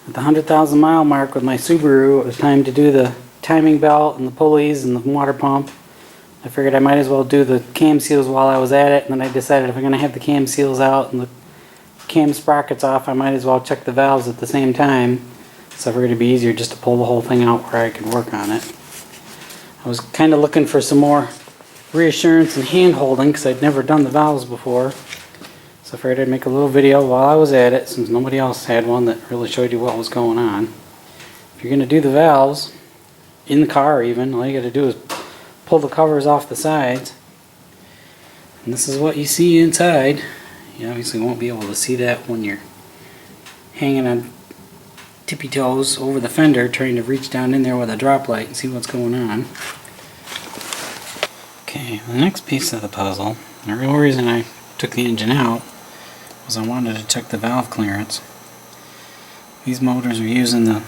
At the 100,000 mile mark with my Subaru, it was time to do the timing belt and the pulleys and the water pump. I figured I might as well do the cam seals while I was at it, and then I decided if I'm going to have the cam seals out and the cam sprockets off, I might as well check the valves at the same time. So I figured it'd be easier just to pull the whole thing out where I could work on it. I was kind of looking for some more reassurance and hand holding because I'd never done the valves before. So I figured I'd make a little video while I was at it, since nobody else had one that really showed you what was going on. If you're going to do the valves, in the car even, all you got to do is pull the covers off the sides. And this is what you see inside. You obviously won't be able to see that when you're hanging on tippy toes over the fender trying to reach down in there with a drop light and see what's going on. Okay, the next piece of the puzzle, the real reason I took the engine out was I wanted to check the valve clearance. These motors are using the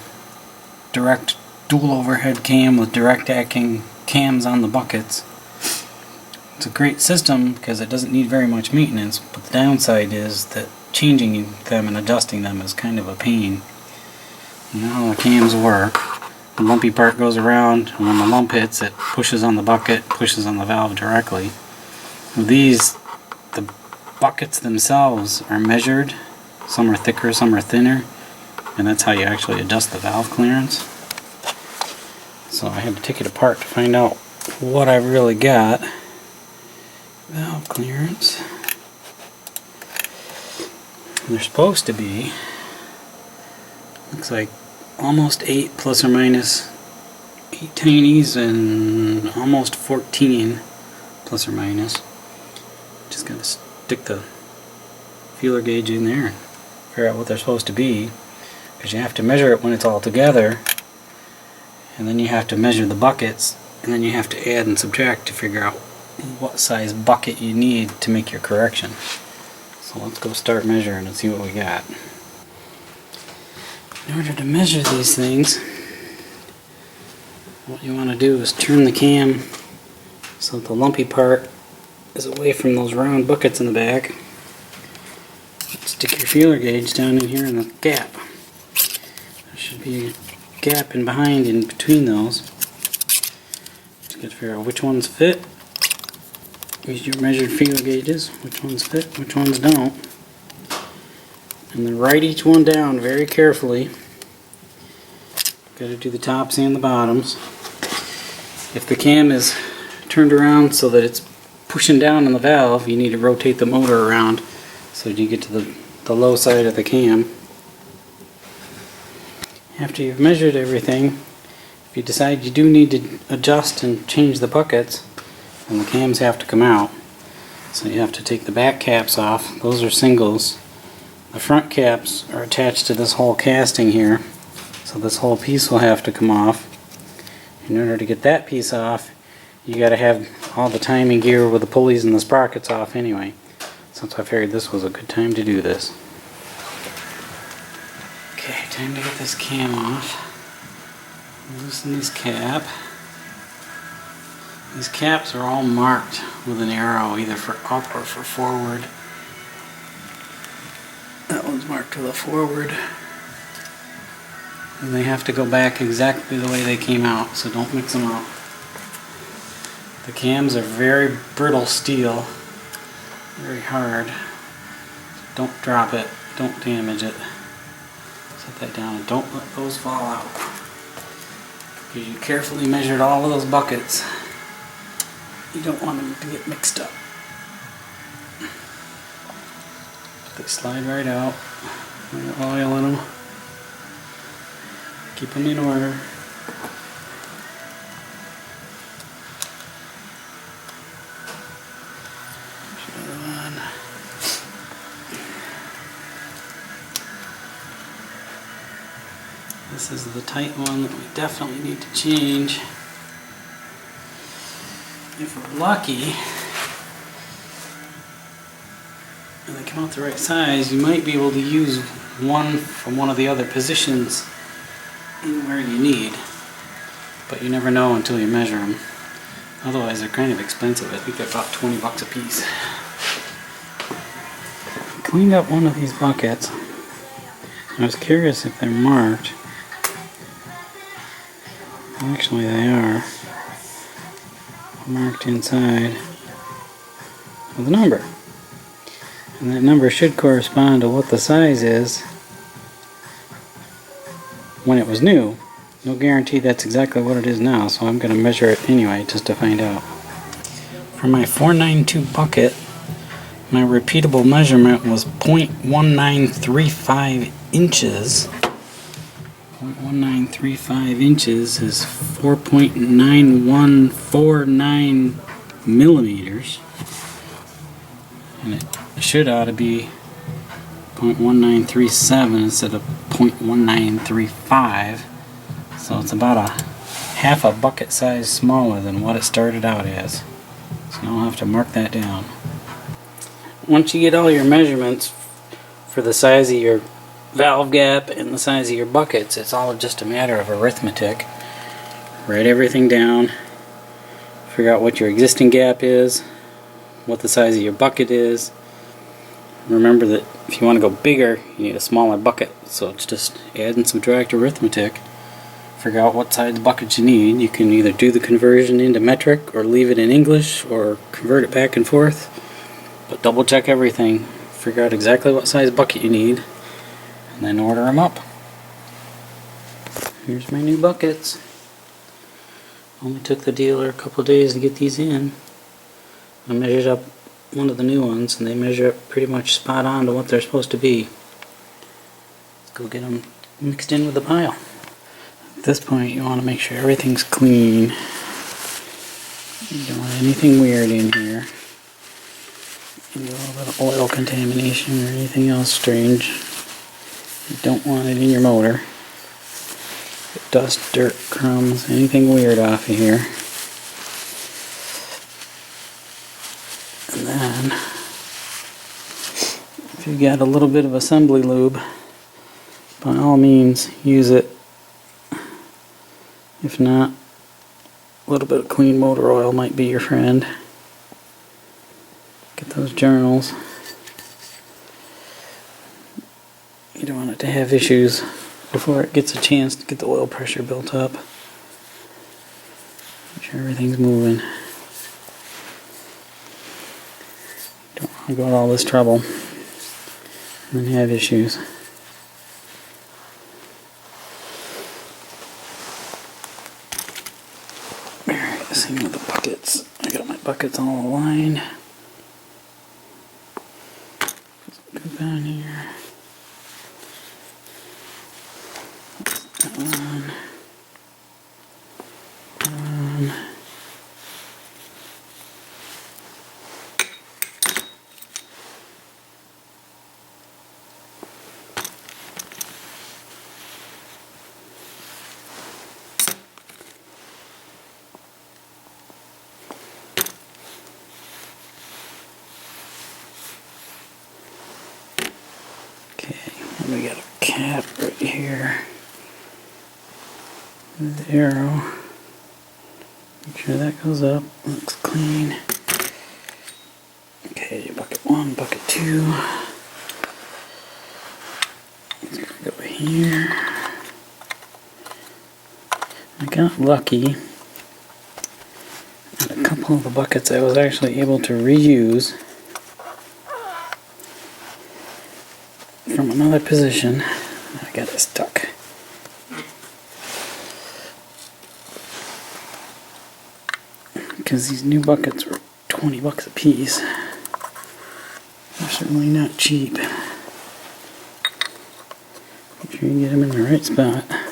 direct dual overhead cam with direct acting cams on the buckets. It's a great system because it doesn't need very much maintenance, but the downside is that changing them and adjusting them is kind of a pain. You know how the cams work. The lumpy part goes around, and when the lump hits, it pushes on the bucket, pushes on the valve directly. With these, the buckets themselves are measured. Some are thicker, some are thinner, and that's how you actually adjust the valve clearance. So I had to take it apart to find out what I really got. Valve clearance. They're supposed to be, looks like almost 8 plus or minus 8 tinies and almost 14 plus or minus. Just gotta stick the feeler gauge in there and figure out what they're supposed to be, because you have to measure it when it's all together, and then you have to measure the buckets, and then you have to add and subtract to figure out what size bucket you need to make your correction. So let's go start measuring and see what we got. In order to measure these things, what you want to do is turn the cam so that the lumpy part is away from those round buckets in the back. Stick your feeler gauge down in here in the gap. There should be a gap in behind in between those. Just got to figure out which ones fit. Use your measured feeler gauges, which ones fit, which ones don't. And then write each one down very carefully. Got to do the tops and the bottoms. If the cam is turned around so that it's pushing down on the valve, you need to rotate the motor around so you get to the low side of the cam. After you've measured everything, if you decide you do need to adjust and change the buckets, then the cams have to come out. So you have to take the back caps off. Those are singles. The front caps are attached to this whole casting here, so this whole piece will have to come off. In order to get that piece off, you got to have all the timing gear with the pulleys and the sprockets off anyway. So I figured this was a good time to do this. Okay, time to get this cam off. Loosen this cap. These caps are all marked with an arrow, either for up or for forward. That one's marked with a forward. And they have to go back exactly the way they came out, so don't mix them up. The cams are very brittle steel, very hard. Don't drop it, don't damage it. Set that down and don't let those fall out. Because you carefully measured all of those buckets. You don't want them to get mixed up. They slide right out. Oil in them. Keep them in order. This is the tight one that we definitely need to change. If we're lucky and they come out the right size, you might be able to use one from one of the other positions in where you need, but you never know until you measure them. Otherwise they're kind of expensive. I think they're about 20 bucks a piece. Cleaned up one of these buckets. I was curious if they're marked. Actually, they are marked inside with a number. And that number should correspond to what the size is when it was new. No guarantee that's exactly what it is now, so I'm going to measure it anyway just to find out. For my 492 bucket, my repeatable measurement was 0.1935 inches. 0.1935 inches is 4.9149 millimeters. And it should ought to be 0.1937 instead of 0.1935. So it's about a half a bucket size smaller than what it started out as. So I'll have to mark that down. Once you get all your measurements for the size of your valve gap and the size of your buckets, it's all just a matter of arithmetic. Write everything down, figure out what your existing gap is, what the size of your bucket is. Remember that if you want to go bigger, you need a smaller bucket, so it's just add and subtract arithmetic. Figure out what size bucket you need. You can either do the conversion into metric or leave it in English or convert it back and forth, but double check everything. Figure out exactly what size bucket you need and then order them up. Here's my new buckets. Only took the dealer a couple days to get these in. I measured up one of the new ones and they measure up pretty much spot on to what they're supposed to be. Let's go get them mixed in with the pile. At this point you want to make sure everything's clean. You don't want anything weird in here. Maybe a little bit of oil contamination or anything else strange. You don't want it in your motor. Dust, dirt, crumbs, anything weird off of here. And then, if you've got a little bit of assembly lube, by all means use it. If not, a little bit of clean motor oil might be your friend. Get those journals. You don't want it to have issues before it gets a chance to get the oil pressure built up. Make sure everything's moving. Don't want to go to all this trouble and then have issues. Alright, same with the buckets. I got my buckets all aligned. Go down here. That one. Okay, and we got a cap right here. The arrow. Make sure that goes up. Looks clean. Okay, bucket 1, bucket 2. It's gonna go here. I got lucky. And a couple of the buckets I was actually able to reuse from another position. I got it stuck. Because these new buckets were 20 bucks a piece. They're certainly not cheap. Make sure you get them in the right spot. I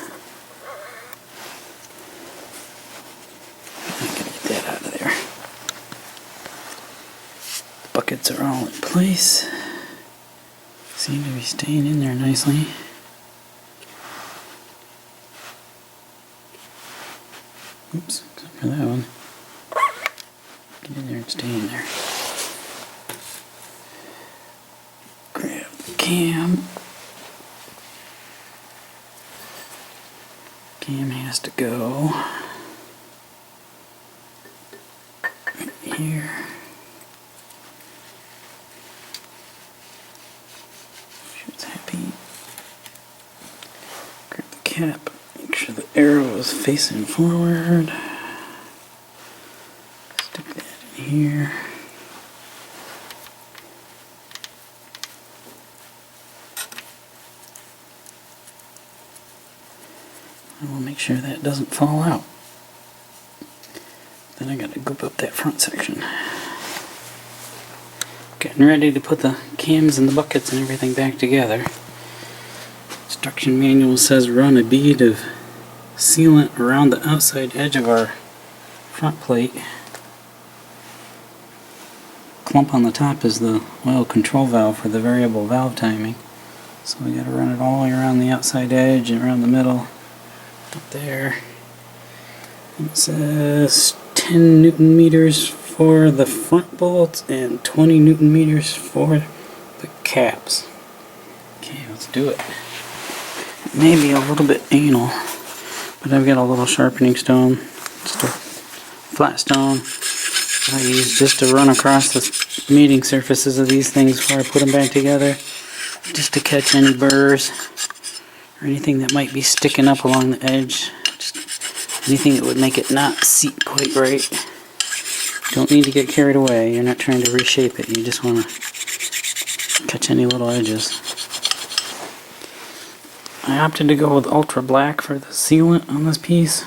gotta get that out of there. The buckets are all in place. Seem to be staying in there nicely. Oops, except for that one. Get in there and stay in there. Grab the cam. Cam has to go right here. Sure it's happy. cap. Make sure the arrow is facing forward. Stick that in here. And we'll make sure that doesn't fall out. Then I gotta goop up that front section. Getting ready to put the cams and the buckets and everything back together. Instruction manual says run a bead of sealant around the outside edge of our front plate. Clump on the top is the oil control valve for the variable valve timing. So we gotta run it all the way around the outside edge and around the middle. Up there. And it says 10 Newton meters for the front bolts and 20 Newton meters for the caps. Okay, let's do it. Maybe a little bit anal, but I've got a little sharpening stone, just a flat stone I use just to run across the meeting surfaces of these things before I put them back together, just to catch any burrs or anything that might be sticking up along the edge, just anything that would make it not seat quite right. Don't need to get carried away, you're not trying to reshape it, you just want to catch any little edges. I opted to go with ultra black for the sealant on this piece.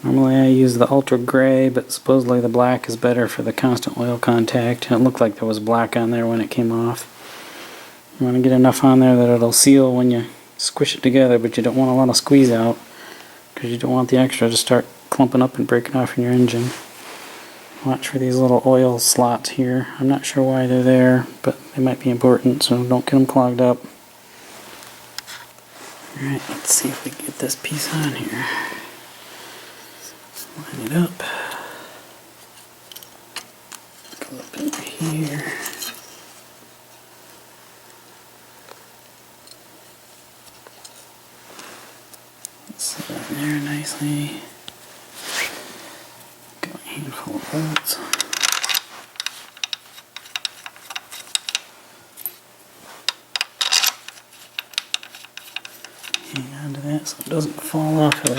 Normally I use the ultra gray, but supposedly the black is better for the constant oil contact. And it looked like there was black on there when it came off. You want to get enough on there that it'll seal when you squish it together, but you don't want a lot of squeeze out because you don't want the extra to start clumping up and breaking off in your engine. Watch for these little oil slots here. I'm not sure why they're there, but they might be important, so don't get them clogged up. Alright, let's see if we can get this piece on here. Line it up. Go up in here. Set that in there nicely. Got a handful of bolts. Hang on to that so it doesn't fall off of there.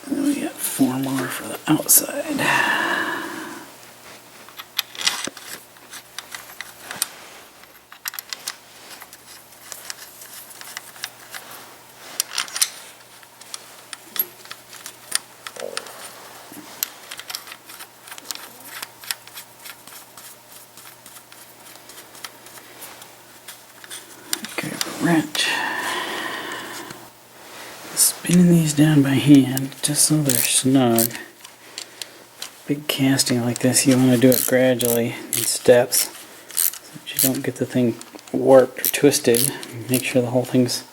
And then we got 4 more for the outside. Wrench. Spinning these down by hand just so they're snug. Big casting like this, you want to do it gradually in steps so that you don't get the thing warped or twisted. Make sure the whole thing's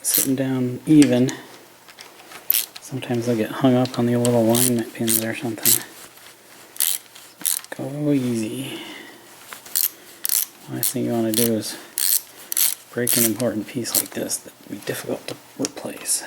sitting down even. Sometimes they'll get hung up on the little alignment pins or something. Go easy. Last thing you want to do is break an important piece like this that would be difficult to replace.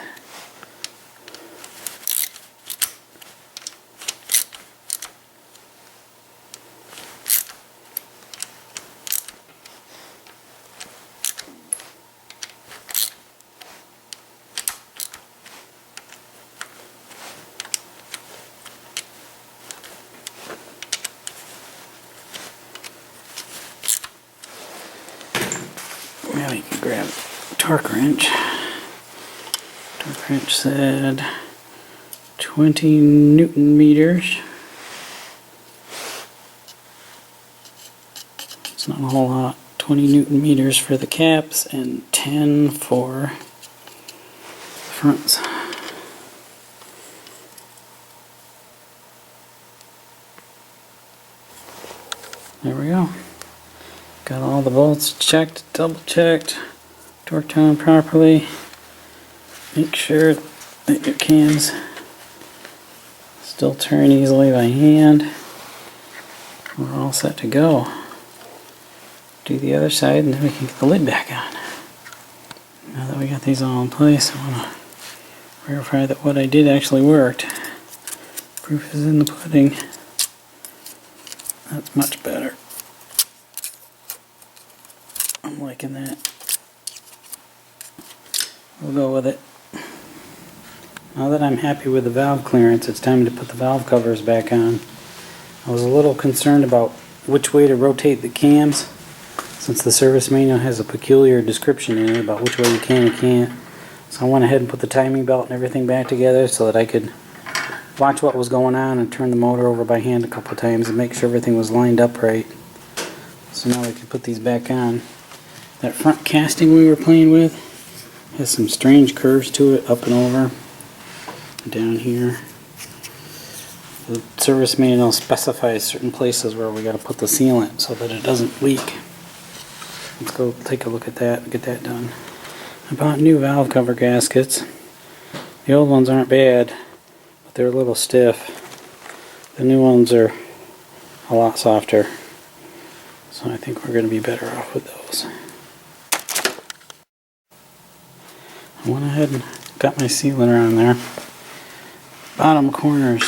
Now you can grab a torque wrench. Torque wrench said 20 Newton meters. It's not a whole lot. 20 Newton meters for the caps and 10 for the fronts. There we go. Got all the bolts checked, double checked, torqued on properly. Make sure that your cams still turn easily by hand. We're all set to go. Do the other side and then we can get the lid back on. Now that we got these all in place, I want to verify that what I did actually worked. Proof is in the pudding. That's much better. I'm liking that. We'll go with it. Now that I'm happy with the valve clearance, it's time to put the valve covers back on. I was a little concerned about which way to rotate the cams, since the service manual has a peculiar description in it about which way you can and can't. So I went ahead and put the timing belt and everything back together so that I could watch what was going on and turn the motor over by hand a couple of times and make sure everything was lined up right. So now we can put these back on. That front casting we were playing with has some strange curves to it, up and over, down here. The service manual specifies certain places where we got to put the sealant so that it doesn't leak. Let's go take a look at that and get that done. I bought new valve cover gaskets. The old ones aren't bad, but they're a little stiff. The new ones are a lot softer, so I think we're going to be better off with those. I went ahead and got my sealant on there. Bottom corners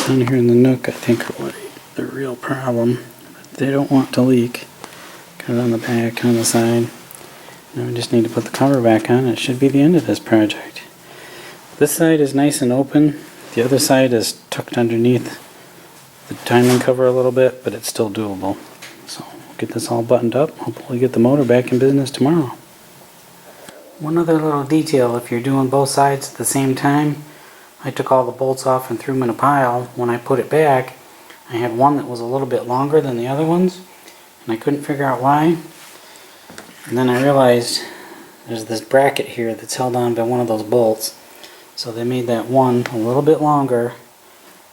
down here in the nook, I think, are what the real problem. They don't want to leak. Got it on the back, on the side. Now we just need to put the cover back on. It should be the end of this project. This side is nice and open. The other side is tucked underneath the timing cover a little bit, but it's still doable. So we'll get this all buttoned up. Hopefully get the motor back in business tomorrow. One other little detail, if you're doing both sides at the same time, I took all the bolts off and threw them in a pile. When I put it back, I had one that was a little bit longer than the other ones, and I couldn't figure out why. And then I realized there's this bracket here that's held on by one of those bolts. So they made that one a little bit longer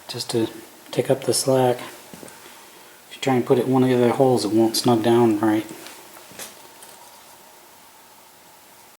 just to take up the slack. If you try and put it in one of the other holes, it won't snug down right.